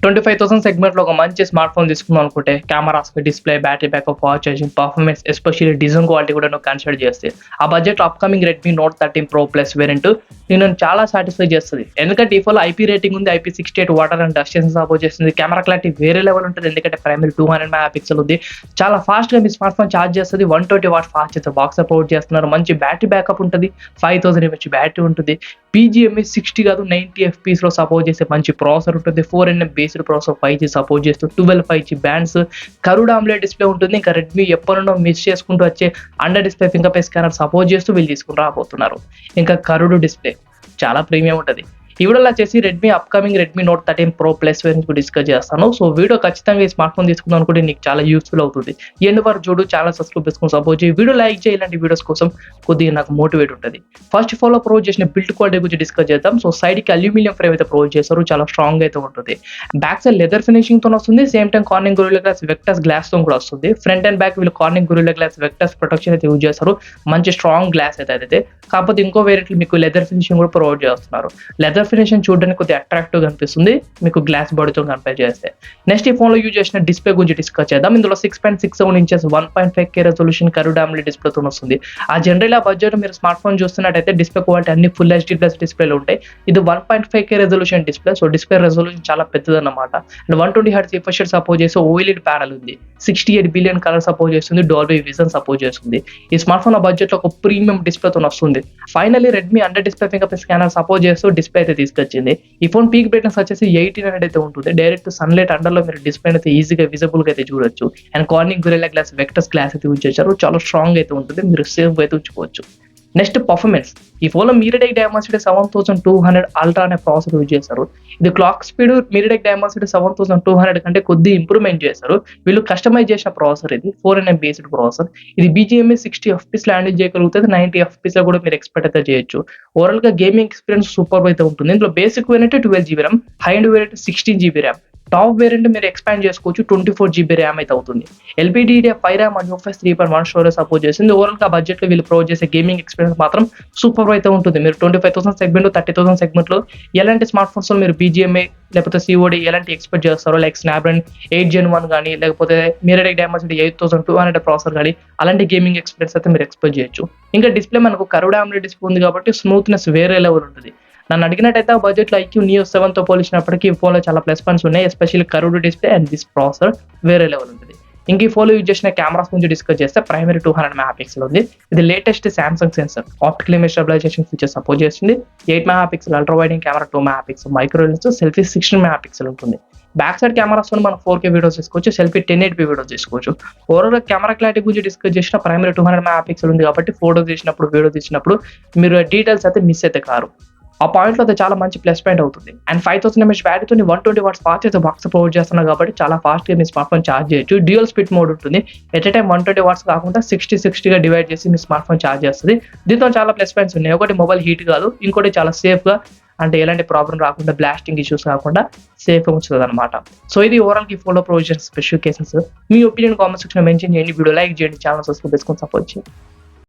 25,000 సెగ్మెంట్‌లో ఒక మంచి స్మార్ట్ ఫోన్ తీసుకుందాం అనుకుంటే cameras, display, battery backup, fast charging, performance especially design quality కూడా నువ్వు కన్సిడర్ చేస్తే ఆ బడ్జెట్‌లో upcoming Redmi note 13 pro plus variant నిన్ను చాలా సాటిస్ఫై చేస్తది. ఎందుకంటే ఈ ఫోన్‌లో ఐపీ రేటింగ్ ఉంది. IP68 water and dust sensor support చేస్తుంది. కెమెరా క్లారిటీ వేరే లెవెల్ ఉంటది. ఎందుకంటే ప్రైమరీ 200 మెగా పిక్సెల్ ఉంది. చాలా ఫాస్ట్‌గా మీ స్మార్ట్ ఫోన్ ఛార్జ్ చేస్తది. 120 watts fast charger box support చేస్తున్నారు. మంచి బ్యాటరీ బ్యాకప్ ఉంటది. 5000 mAh బ్యాటరీ ఉంటుంది. పీజీఎంఐ 60 కాదు 90 ఎఫ్‌పీస్‌లో సపోర్ట్ చేసే మంచి ప్రాసెసర్ ఉంటుంది. 4nm based processor 5G support చేస్తూ 12 5G bands, curved AMOLED display ఉంటుంది. ఇంకా రెడ్మీ ఎప్పటినుండో మిస్ చేసుకుంటూ వచ్చే under display finger print scanner support చేస్తూ వీళ్ళు తీసుకొని రాబోతున్నారు. ఇంకా కర్వ్డ్ డిస్‌ప్లే చాలా ప్రీమియం ఉంటది. ఈ వీడియోలో వచ్చేసి Redmi upcoming Redmi note 13 pro plus variant discuss చేస్తాను. సో వీడియో ఖచ్చితంగా ఈ స్మార్ట్ ఫోన్ తీసుకుందాం అనుకుంటే నీకు చాలా యూస్‌ఫుల్ అవుతుంది. ఎండ్ వరకు చూడు, ఛానల్ సబ్స్క్రైబ్ చేసుకొని సపోర్ట్ చేయి. వీడియో లైక్ చేయి, ఇలాంటి వీడియోస్ కోసం కొద్దిగా నాకు మోటివేట్ ఉంటది. ఫస్ట్ ఆఫ్ ఆల్ ప్రొవైడ్ చేసిన బిల్డ్ క్వాలిటీ గురించి డిస్కస్ చేద్దాం. సో సైడ్‌కి అల్యూమినియం ఫ్రేమ్ అయితే ప్రొవైడ్ చేశారు. చాలా స్ట్రాంగ్ అయితే ఉంటుంది. బ్యాక్ సైడ్ లెదర్ ఫినిషింగ్ తో వస్తుంది. Same time Corning Gorilla glass Victus glass తో కూడా వస్తుంది. ఫ్రంట్ అండ్ బ్యాక్ వీళ్ళు Corning Gorilla glass Victus protection అయితే యూజ్ చేస్తారు. మంచి స్ట్రాంగ్ గ్లాస్ అయితే కాకపోతే ఇంకో వేరియంట్ మీకు లెదర్ ఫినిషింగ్ కూడా ప్రొవైడ్ చేస్తున్నారు. లెదర్ ఫినిషింగ్ చూడడానికి కొద్దిగా అట్రాక్టివ్ గా అనిపిస్తుంది మీకు గ్లాస్ బాడీతో కంపేర్ చేస్తే. నెక్స్ట్ ఈ ఫోన్ లో యూజ్ చేసిన డిస్ప్లే గురించి డిస్కస్ చేద్దాం. ఇందులో 6.67 inches 1.5K resolution curved AMOLED display తో వస్తుంది. ఆ జనరల్ ఆ బడ్జెట్ మీరు స్మార్ట్ ఫోన్ చూస్తున్నట్టయితే డిస్ప్లే క్వాలిటీ అన్ని ఫుల్ HD ప్లస్ డిస్ప్లేలు ఉంటాయి. ఇది 1.5K resolution display. So display resolution చాలా పెద్దదన్నమాట. And 120 Hz refresh rate support చేసే OLED ప్యానల్ ఉంది. 68 బిలియన్ కలర్ సపోర్ట్ చేస్తుంది. డాల్బీ విజన్ సపోర్ట్ చేస్తుంది. ఈ స్మార్ట్ ఫోన్ ఆ బడ్జెట్ లో ఒక ప్రీమియం డిస్ప్లే తో వస్తుంది. Finally Redmi under display finger print scanner support చేస్తూ డిస్ప్లే అయితే తీసుకొచ్చింది. ఈ ఫోన్ పీక్ బ్రైట్నెస్ వచ్చేసి 1800 అయితే ఉంటుంది. డైరెక్ట్ సన్లైట్ అండర్ లో మీరు డిస్ప్లే అయితే ఈజీగా విజిబుల్ గా అయితే చూడొచ్చు. And Corning Gorilla glass Victus glass అయితే యూజ్ చేశారు. చాలా స్ట్రాంగ్ అయితే ఉంటుంది. మీరు సేఫ్ అయితే ఉంచుకోవచ్చు. Next performance. ఈ ఫోన్ లో మీడియాటెక్ డైమెన్సిటీ 7200 అల్ట్రా అనే ప్రాసెసర్ యూజ్ చేశారు. ఇది క్లాక్ స్పీడ్ మీడియాటెక్ డైమెన్సిటీ 7200 కంటే కొద్ది ఇంప్రూవ్మెంట్ చేశారు. వీళ్ళు కస్టమైజ్ చేసిన ప్రాసెసర్ ఇది 4nm బేస్డ్ ప్రాసెసర్. ఇది BGMI 60 FPS లో హ్యాండిల్ చేయగలుగుతుంది. 90 FPS లో కూడా మీరు ఎక్స్పెక్ట్ అయితే చేయొచ్చు. ఓవరాల్ గా గేమింగ్ ఎక్స్పీరియన్స్ సూపర్ అయితే ఉంటుంది. ఇందులో basic variant 12GB RAM, high end variant 16GB RAM. Top variant మీరు ఎక్స్పాండ్ చేసుకోవచ్చు. 24GB RAM అయితే అవుతుంది. LPDDR5 RAM and UFS 3.1 storage support చేస్తుంది. ఓవరాల్ గా బడ్జెట్ లో వీళ్ళు ప్రొవైడ్ చేసే గేమింగ్ ఎక్స్పీరియన్స్ మాత్రం సూపర్ అయితే ఉంటుంది. మీరు 25,000 సెగ్మెంట్ 30,000 సెగ్మెంట్ లో ఎలాంటి స్మార్ట్ ఫోన్స్ లో మీరు BGMI లేకపోతే COD ఎలాంటి ఎక్స్పెక్ట్ చేస్తారో లైక్ స్నాప్డ్రాగన్ 8 Gen 1 కానీ లేకపోతే మీడియాటెక్ డైమెన్సిటీ 8200 ప్రాసెసర్ కానీ అలాంటి గేమింగ్ ఎక్స్పీరియన్స్ అయితే మీరు ఎక్స్పెక్ట్ చేయొచ్చు. ఇంకా డిస్ప్లే మనకు కర్వ్డ్ AMOLED డిస్ప్లే ఉంది కాబట్టి స్మూత్నెస్ వేరే లెవెల్ ఉంటుంది. నన్ను అడిగినట్టయితే ఆ బడ్జెట్ లో IQ Neo 7 తో పోల్చినప్పటికీ ఈ ఫోన్ లో చాలా ప్లస్ పాయింట్స్ ఉన్నాయి. Especially curved display and this processor వేరే లెవెల్ ఉంటుంది. ఇంక ఈ ఫోన్ లో యూజ్ చేసిన కెమెరాస్ గురించి డిస్కస్ చేస్తే ప్రైమరీ 200 మెగా పిక్సెల్ ఉంది. ఇది latest Samsung sensor optical image stabilisation feature support చేస్తుంది. 8 మెగా పిక్సెల్ అల్ట్రా వైడింగ్ camera, 2 mega pixel micro lens, selfie 16 mega pixel ఉంటుంది. బ్యాక్ సైడ్ కెమెరాస్ మనం 4K వీడియోస్ తీసుకోవచ్చు. సెల్ఫీ 1080p వీడియోస్ తీసుకోవచ్చు. Overall camera clarity గురించి discuss చేసిన primary 200 mega pixel ఉంది కాబట్టి ఫోటో తీసినప్పుడు వీడియో తీసినప్పుడు మీరు డీటెయిల్స్ అయితే మిస్ అయితే కారు. ఆ పాయింట్ లో అయితే చాలా మంచి ప్లస్ పాయింట్ అవుతుంది. అండ్ 5000 mAh బ్యాటరీతో 120 వాట్స్ ఫాస్ట్ అయితే బాక్స్ ప్రొవైడ్ చేస్తున్నారు కాబట్టి చాలా ఫాస్ట్ గా మీ స్మార్ట్ ఫోన్ ఛార్జ్ చేయొచ్చు. డ్యూయల్ స్పీడ్ మోడ్ ఉంటుంది. ఎట్ ఏ టైం 120 వాట్స్ కాకుండా 60 గా డివైడ్ చేసి మీ స్మార్ట్ ఫోన్ ఛార్జ్ చేస్తుంది. దీంతో చాలా ప్లస్ పాయింట్స్ ఉన్నాయి. ఒకటి మొబైల్ హీట్ కాదు, ఇంకోటి చాలా సేఫ్ గా అంటే ఎలాంటి ప్రాబ్లం రాకుండా బ్లాస్టింగ్ ఇష్యూస్ కాకుండా సేఫ్ గా ఉంచుతుంది అనమాట. సో ఇది ఓవరాల్ కి ఫోన్ లో ప్రొవైడ్ చేసిన స్పెసిఫికేషన్స్. మీ ఒపీనియన్ కామెంట్ సెక్షన్ లో మెన్షన్ చేయండి. వీడియో లైక్ చేయండి, ఛానల్ సబ్స్క్రైబ్ చేసుకొని సపోర్ట్ చేయండి.